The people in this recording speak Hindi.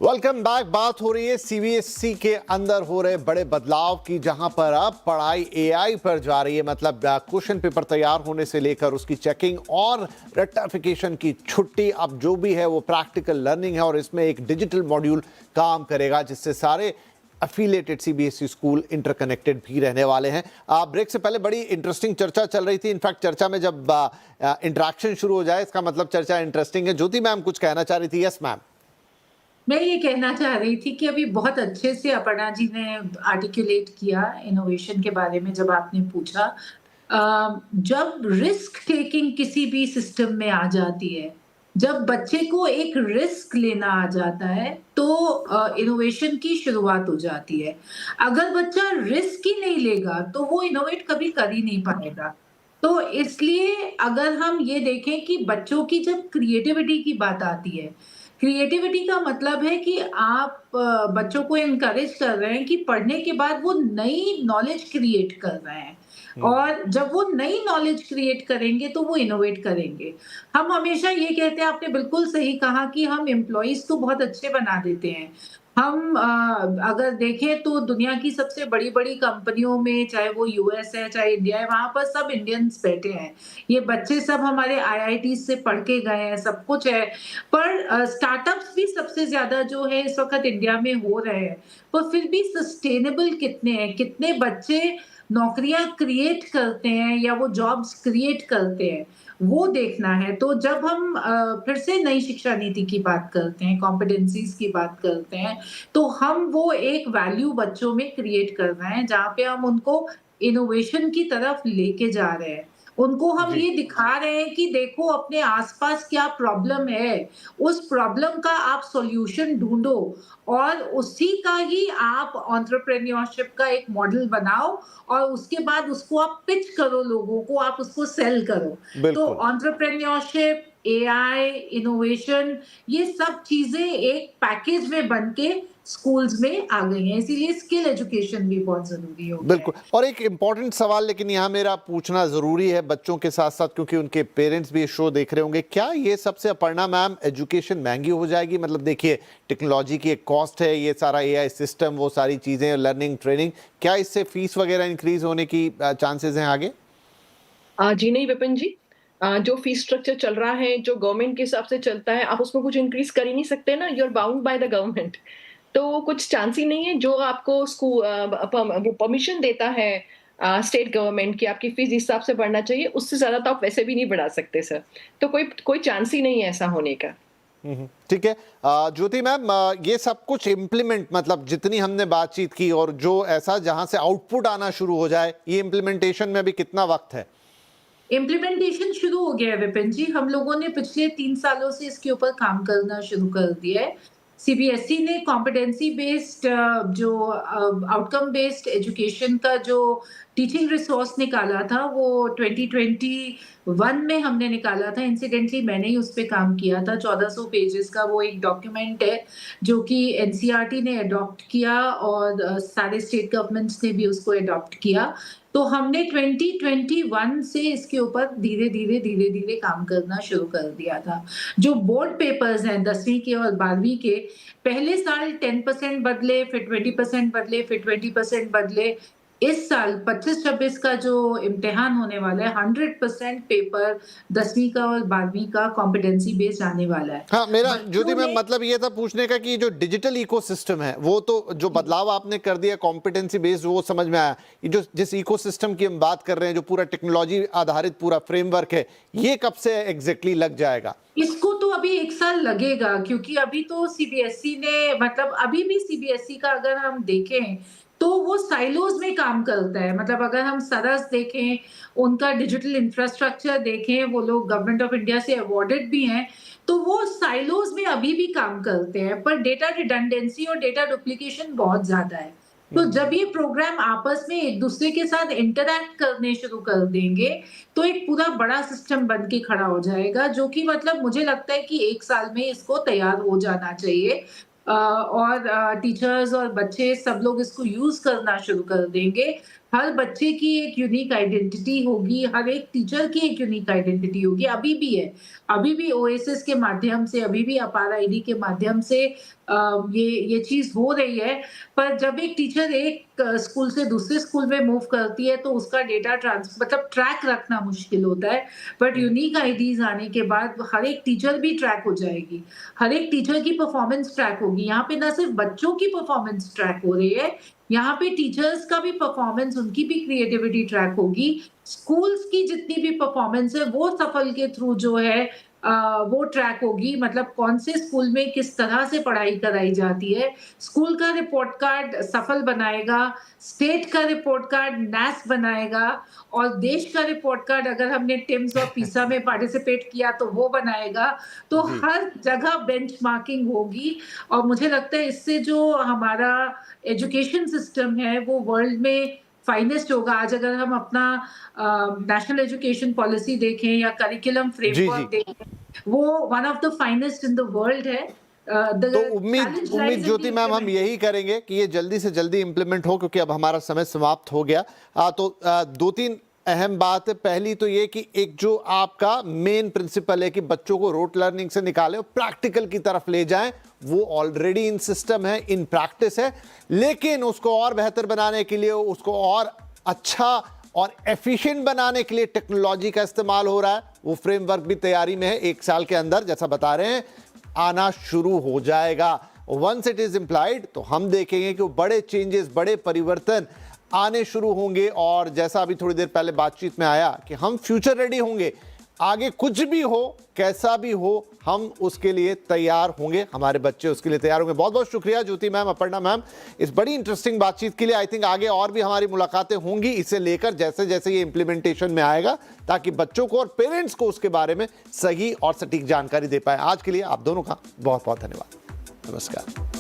Welcome back. बात हो रही है सीबीएसई के अंदर हो रहे बड़े बदलाव की, जहां पर अब पढ़ाई एआई पर जा रही है। मतलब क्वेश्चन पेपर तैयार होने से लेकर उसकी चेकिंग और रेक्टिफिकेशन की छुट्टी, अब जो भी है वो प्रैक्टिकल लर्निंग है। और इसमें एक डिजिटल मॉड्यूल काम करेगा जिससे सारे अफिलिएटेड सीबीएसई स्कूल इंटरकनेक्टेड भी रहने वाले हैं। ब्रेक से पहले बड़ी इंटरेस्टिंग चर्चा चल रही थी। इनफैक्ट चर्चा में जब इंटरेक्शन शुरू हो जाए इसका मतलब चर्चा इंटरेस्टिंग है। ज्योति मैम कुछ कहना चाह रही थी। Yes ma'am. मैं ये कहना चाह रही थी कि अभी बहुत अच्छे से अपर्णा जी ने आर्टिकुलेट किया इनोवेशन के बारे में जब आपने पूछा। जब रिस्क टेकिंग किसी भी सिस्टम में आ जाती है, जब बच्चे को एक रिस्क लेना आ जाता है, तो इनोवेशन की शुरुआत हो जाती है। अगर बच्चा रिस्क ही नहीं लेगा, तो वो इनोवेट कभी कर ही नहीं पाएगा। तो इसलिए अगर हम ये देखें कि बच्चों की जब क्रिएटिविटी की बात आती है, क्रिएटिविटी का मतलब है कि आप बच्चों को एनकरेज कर रहे हैं कि पढ़ने के बाद वो नई नॉलेज क्रिएट कर रहे हैं। और जब वो नई नॉलेज क्रिएट करेंगे तो वो इनोवेट करेंगे। हम हमेशा ये कहते हैं, आपने बिल्कुल सही कहा कि हम एम्प्लॉइज तो बहुत अच्छे बना देते हैं। हम अगर देखें तो दुनिया की सबसे बड़ी-बड़ी कंपनियों में, चाहे वो यूएस है, चाहे इंडिया है, वहाँ पर सब इंडियंस बैठे हैं। ये बच्चे सब हमारे आईआईटी से पढ़ के गए हैं, सब कुछ है। पर स्टार्टअप्स भी सबसे ज़्यादा जो है इस वक़्त इंडिया में हो रहे हैं। पर फिर भी सस्टेनेबल कितने हैं? कितने बच्चे नौकरियाँ क्रिएट करते हैं या वो जॉब्स क्रिएट करते हैं, वो देखना है। तो जब हम फिर से नई शिक्षा नीति की बात करते हैं, कॉम्पिटेंसीज़ की बात करते हैं, तो हम वो एक वैल्यू बच्चों में क्रिएट कर रहे हैं, जहाँ पे हम उनको इनोवेशन की तरफ लेके जा रहे हैं। उनको हम जी ये दिखा रहे हैं कि देखो अपने आस-पास क्या प्रॉब्लम है, उस प्रॉब्लम का आप सॉल्यूशन ढूँढो और उसी का ही आप एंटरप्रेन्योरशिप का एक मॉडल बनाओ और उसके बाद उसको आप पिच करो लोगों को, आप उसको सेल करो। तो बिल्कुल। एंटरप्रेन्योरशिप, एआई, इनोवेशन, ये सब चीज़ें एक पैकेज में बन के स्कूल्स में आ गई हैं। इसीलिए स्किल एजुकेशन भी बहुत ज़रूरी हो गया बिल्कुल। है। और एक इम्पॉर्टेंट सवाल लेकिन यहाँ मेरा पूछना ज़रूरी है बच्चों के साथ साथ, क्योंकि उनके पेरेंट्स भी ये शो देख रहे होंगे। क्या ये सबसे अपर्णा मैम एजुकेशन महंगी हो जाएगी? मतलब देखिए, टेक्नोलॉजी की एक कॉस्ट है, ये सारा एआई सिस्टम, वो सारी चीज़ें, लर्निंग ट्रेनिंग, क्या इससे फीस वगैरह इंक्रीज होने की चांसेस हैं आगे? जी नहीं विपिन जी। जो फीस स्ट्रक्चर चल रहा है, जो गवर्नमेंट के हिसाब से चलता है, आप उसमें कुछ इंक्रीज़ कर ही नहीं सकते ना, you are bound by the government. तो कुछ चांस ही नहीं है। जो आपको वो परमिशन देता है स्टेट गवर्नमेंट, कि आपकी फीस इस हिसाब से बढ़ना चाहिए, उससे ज़्यादा तो आप वैसे भी नहीं बढ़ा सकते सर। तो कोई कोई चांस ही नहीं है ऐसा होने का। ठीक है। ज्योति मैम, ये सब कुछ इम्प्लीमेंट, मतलब जितनी हमने बातचीत की और जो ऐसा जहां से आउटपुट आना शुरू हो जाए, ये इम्प्लीमेंटेशन में भी कितना वक्त है? इम्प्लीमेंटेशन शुरू हो गया है विपिन जी। हम लोगों ने पिछले 3 सालों से इसके ऊपर काम करना शुरू कर दिया है। सीबीएसई ने कॉम्पिटेंसी बेस्ड जो आउटकम बेस्ड एजुकेशन का जो टीचिंग रिसोर्स निकाला था, वो 2021 में हमने निकाला था। इंसिडेंटली मैंने ही उस पे काम किया था। 1400 पेजेस का वो एक डॉक्यूमेंट है, जो कि एनसीईआरटी ने अडॉप्ट किया और सारे स्टेट गवर्नमेंट्स ने भी उसको अडॉप्ट किया। तो हमने 2021 से इसके ऊपर धीरे-धीरे काम करना शुरू कर दिया था। जो बोर्ड पेपर्स हैं 10वीं के और 12वीं के, पहले साल 10% बदले, फिर 20% बदले, फिर 20% बदले। इस साल 25-26 का जो इम्तिहान होने वाला है, 100% पेपर 10वीं का और 12वीं का कॉम्पिटेंसी बेस्ड आने वाला है। हाँ, मेरा ज्योति बच्चों मैम ने मतलब ये था पूछने का कि जो डिजिटल इकोसिस्टम है, वो तो जो बदलाव आपने कर दिया कॉम्पिटेंसी बेस्ड, वो समझ में आया। ये जो जिस इकोसिस्टम की हम बात कर रहे हैं, जो पूरा टेक्नोलॉजी आधारित पूरा फ्रेमवर्क है, ये कब से एग्जैक्टली लग जाएगा? इसको तो अभी 1 साल लगेगा, क्योंकि अभी तो सीबीएसई ने, मतलब अभी भी सीबीएसई का अगर हम देखें, तो वो साइलोज़ में काम करता है। मतलब अगर हम सरस देखें, उनका डिजिटल इंफ्रास्ट्रक्चर देखें, वो लोग गवर्नमेंट ऑफ इंडिया से अवॉर्डेड भी हैं, तो वो साइलोज़ में अभी भी काम करते हैं। पर डेटा रिडंडेंसी और डेटा डुप्लीकेशन बहुत ज़्यादा है। तो जब ये प्रोग्राम आपस में एक-दूसरे के साथ इंटरैक्ट करने शुरू कर देंगे, तो एक पूरा बड़ा सिस्टम बन के खड़ा हो जाएगा, जो कि मतलब मुझे लगता है कि 1 साल में इसको तैयार हो जाना चाहिए। और टीचर्स और बच्चे सब लोग इसको यूज़ करना शुरू कर देंगे। हर बच्चे की एक यूनिक आइडेंटिटी होगी, हर एक टीचर की एक यूनिक आइडेंटिटी होगी, अभी भी है। अभी भी ओएसएस के माध्यम से, अभी भी अपार आईडी के माध्यम से ये चीज़ हो रही है। पर जब एक टीचर एक स्कूल से दूसरे स्कूल में मूव करती है, तो उसका डेटा मतलब ट्रैक रखना मुश्किल होता है। बट यूनिक आईडीज़ आने के बाद हर एक टीचर भी ट्रैक हो जाएगी। हर एक टीचर की परफॉर्मेंस ट्रैक होगी। यहाँ पे ना सिर्फ बच्चों की परफॉर्मेंस ट्रैक हो रही है, यहाँ पे टीचर्स का भी परफॉर्मेंस, उनकी भी क्रिएटिविटी ट्रैक होगी। स्कूल्स की जितनी भी परफॉर्मेंस है, वो सफल के थ्रू जो है वो ट्रैक होगी। मतलब कौन से स्कूल में किस तरह से पढ़ाई कराई जाती है। स्कूल का रिपोर्ट कार्ड सफल बनाएगा, स्टेट का रिपोर्ट कार्ड नैस बनाएगा, और देश का रिपोर्ट कार्ड अगर हमने टिम्स और पीसा में पार्टिसिपेट किया तो वो बनाएगा। तो जी। हर जगह बेंचमार्किंग होगी, और मुझे लगता है इससे जो हमारा एजुकेशन सिस्टम है वो वर्ल्ड में फाइनेस्ट होगा। आज अगर हम अपना नेशनल एजुकेशन पॉलिसी देखें या करिकुलम जी, फ्रेमवर्क जी। देखें, वो one of the finest in the world है। तो उम्मीद ज्योति मैम हम यही करेंगे कि ये जल्दी से जल्दी इंप्लीमेंट हो, क्योंकि अब हमारा समय समाप्त हो गया। तो दो तीन अहम बात है। पहली तो ये कि एक जो आपका मेन प्रिंसिपल है कि बच्चों को रोट लर्निंग से निकालें और प्रैक्टिकल की तरफ ले जाएं, वो ऑलरेडी इन सिस्टम है, इन प्रैक्टिस है, लेकिन उसको और बेहतर बनाने के लिए, उसको और अच्छा और एफिशिएंट बनाने के लिए टेक्नोलॉजी का इस्तेमाल हो रहा है। वो फ्रेमवर्क भी तैयारी में है, 1 साल के अंदर जैसा बता रहे हैं आना शुरू हो जाएगा। वंस इट इज इम्प्लाइड तो हम देखेंगे कि वो बड़े चेंजेस, बड़े परिवर्तन आने शुरू होंगे। और जैसा अभी थोड़ी देर पहले बातचीत में आया कि हम फ्यूचर रेडी होंगे, आगे कुछ भी हो, कैसा भी हो, हम उसके लिए तैयार होंगे, हमारे बच्चे उसके लिए तैयार होंगे। बहुत बहुत शुक्रिया ज्योति मैम, अपर्णा मैम, इस बड़ी इंटरेस्टिंग बातचीत के लिए। आई थिंक आगे और भी हमारी मुलाकातें होंगी इसे लेकर, जैसे जैसे ये इंप्लीमेंटेशन में आएगा, ताकि बच्चों को और पेरेंट्स को उसके बारे में सही और सटीक जानकारी दे पाए। आज के लिए आप दोनों का बहुत बहुत धन्यवाद। नमस्कार।